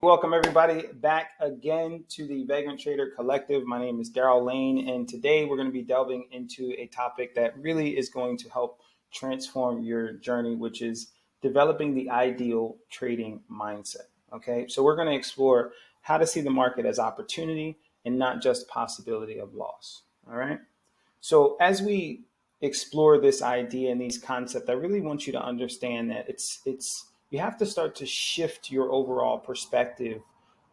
Welcome, everybody, back again to the Vagrant Trader Collective. My name is Daryl Lane, and today we're going to be delving into a topic that really is going to help transform your journey, which is developing the ideal trading mindset. Okay, so we're going to explore how to see the market as opportunity and not just possibility of loss. All right. So as we explore this idea and these concepts, I really want you to understand that it's you have to start to shift your overall perspective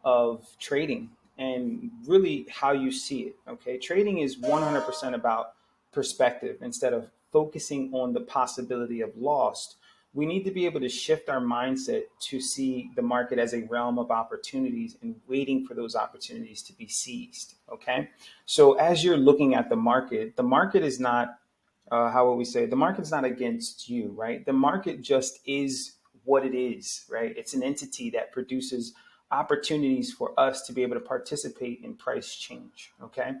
of trading and really how you see it. Okay, trading is 100% about perspective instead of focusing on the possibility of loss. We need to be able to shift our mindset to see the market as a realm of opportunities and waiting for those opportunities to be seized. Okay. So as you're looking at the market is not, how would we say, the market's not against you, right? The market just is what it is, right? It's an entity that produces opportunities for us to be able to participate in price change. Okay.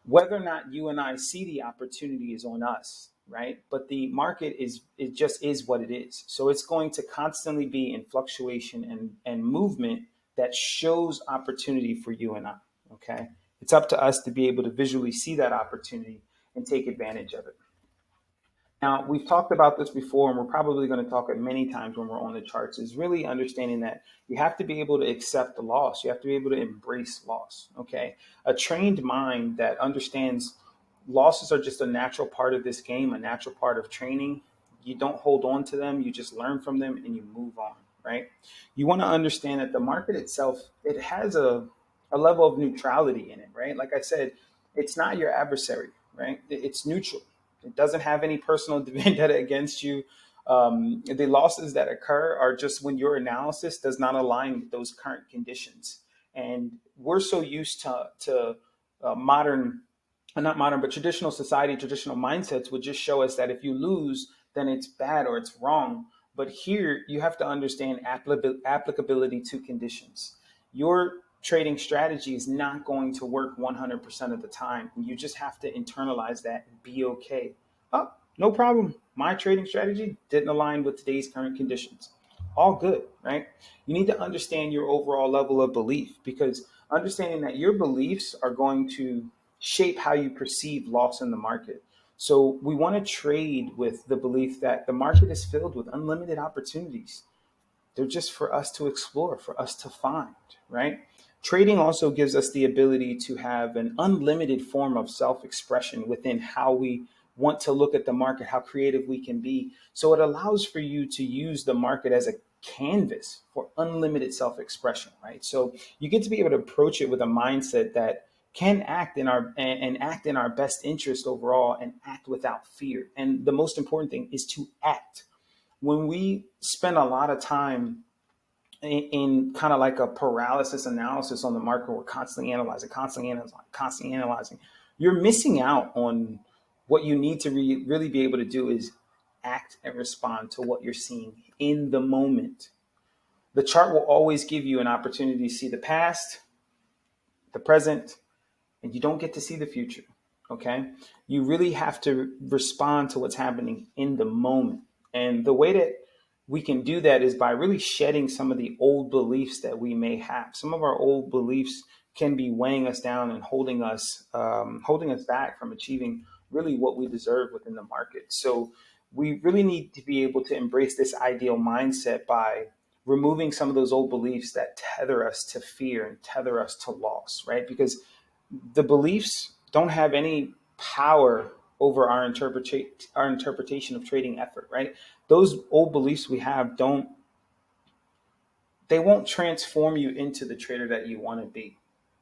Whether or not you and I see the opportunity is on us, right? But the market it just is what it is. So it's going to constantly be in fluctuation and movement that shows opportunity for you and I. Okay. It's up to us to be able to visually see that opportunity and take advantage of it. Now, we've talked about this before, and we're probably going to talk it many times when we're on the charts, is really understanding that you have to be able to accept the loss. You have to be able to embrace loss. Okay. A trained mind that understands losses are just a natural part of this game, a natural part of training. You don't hold on to them, you just learn from them and you move on, right? You want to understand that the market itself, it has a level of neutrality in it, right? Like I said, it's not your adversary, right? It's neutral. It doesn't have any personal vendetta against you. The losses that occur are just when your analysis does not align with those current conditions. And we're so used to modern, not modern, but traditional society, traditional mindsets would just show us that if you lose, then it's bad or it's wrong. But here you have to understand applicability to conditions. Your trading strategy is not going to work 100% of the time. You just have to internalize that and be okay. Oh, no problem. My trading strategy didn't align with today's current conditions. All good, right? You need to understand your overall level of belief, because understanding that your beliefs are going to shape how you perceive loss in the market. So we want to trade with the belief that the market is filled with unlimited opportunities. They're just for us to explore, for us to find, right? Trading also gives us the ability to have an unlimited form of self expression within how we want to look at the market, how creative we can be. So it allows for you to use the market as a canvas for unlimited self expression, right? So you get to be able to approach it with a mindset that can act in our and act in our best interest overall and act without fear. And the most important thing is to act. When we spend a lot of time in kind of like a paralysis analysis on the market, we're constantly analyzing, you're missing out on what you need to really be able to do is act and respond to what you're seeing in the moment. The chart will always give you an opportunity to see the past, the present, and you don't get to see the future. Okay. You really have to respond to what's happening in the moment. And the way that we can do that is by really shedding some of the old beliefs that we may have. Some of our old beliefs can be weighing us down and holding us back from achieving really what we deserve within the market. So we really need to be able to embrace this ideal mindset by removing some of those old beliefs that tether us to fear and tether us to loss, right? Because the beliefs don't have any power over our interpretation of trading effort, right? Those old beliefs we have they won't transform you into the trader that you want to be.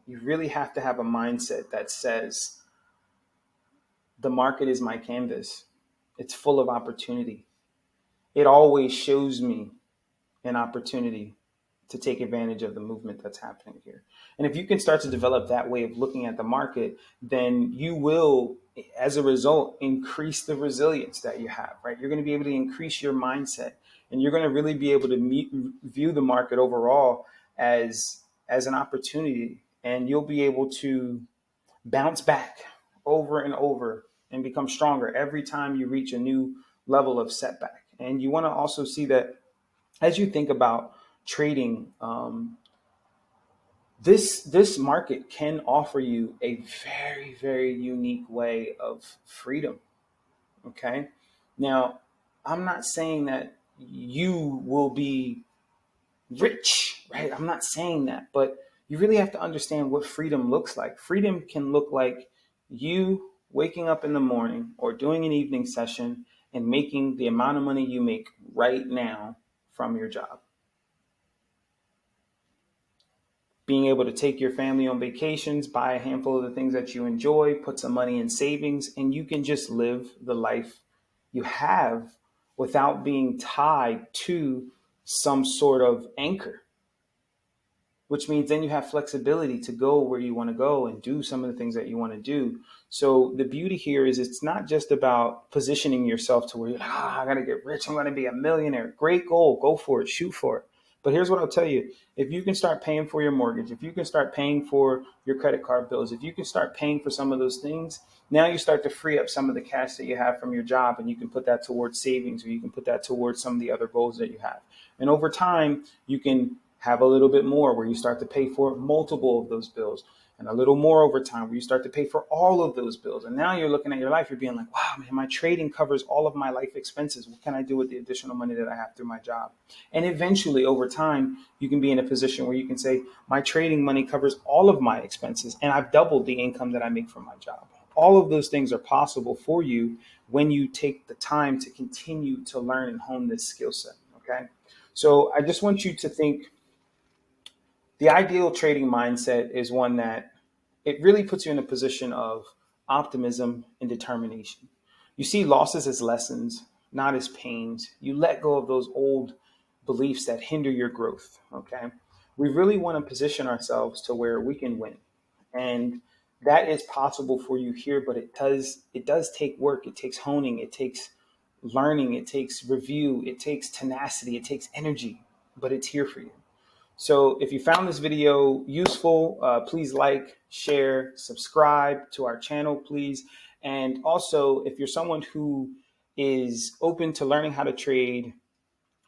You really have to have a mindset that says the market is my canvas. It's full of opportunity. It always shows me an opportunity to take advantage of the movement that's happening here. And if you can start to develop that way of looking at the market, then you will, as a result, increase the resilience that you have, right? You're going to be able to increase your mindset, and you're going to really be able to view the market overall as an opportunity, and you'll be able to bounce back over and over and become stronger every time you reach a new level of setback. And you want to also see that as you think about trading, this market can offer you a very, very unique way of freedom. Okay. Now, I'm not saying that you will be rich, right? I'm not saying that, but you really have to understand what freedom looks like. Freedom can look like you waking up in the morning or doing an evening session and making the amount of money you make right now from your job. Being able to take your family on vacations, buy a handful of the things that you enjoy, put some money in savings, and you can just live the life you have without being tied to some sort of anchor, which means then you have flexibility to go where you want to go and do some of the things that you want to do. So the beauty here is it's not just about positioning yourself to where you're like, I got to get rich. I'm going to be a millionaire. Great goal. Go for it. Shoot for it. But here's what I'll tell you. If you can start paying for your mortgage, if you can start paying for your credit card bills, if you can start paying for some of those things, now you start to free up some of the cash that you have from your job, and you can put that towards savings, or you can put that towards some of the other goals that you have. And over time, you can have a little bit more where you start to pay for multiple of those bills, and a little more over time where you start to pay for all of those bills. And now you're looking at your life, you're being like, wow, man, my trading covers all of my life expenses. What can I do with the additional money that I have through my job? And eventually over time, you can be in a position where you can say, my trading money covers all of my expenses, and I've doubled the income that I make from my job. All of those things are possible for you when you take the time to continue to learn and hone this skill set. Okay. So I just want you to think the ideal trading mindset is one that it really puts you in a position of optimism and determination. You see losses as lessons, not as pains. You let go of those old beliefs that hinder your growth. Okay. We really want to position ourselves to where we can win. And that is possible for you here, but it does take work. It takes honing, it takes learning, it takes review, it takes tenacity, it takes energy, but it's here for you. So if you found this video useful, please like, share, subscribe to our channel, please. And also, if you're someone who is open to learning how to trade,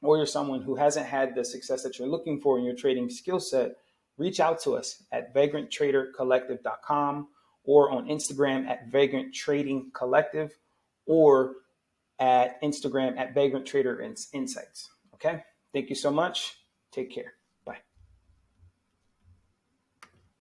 or you're someone who hasn't had the success that you're looking for in your trading skill set, reach out to us at vagranttradercollective.com or on Instagram at Vagrant Trading Collective or at Instagram at Vagrant Trader Insights. Okay. Thank you so much. Take care.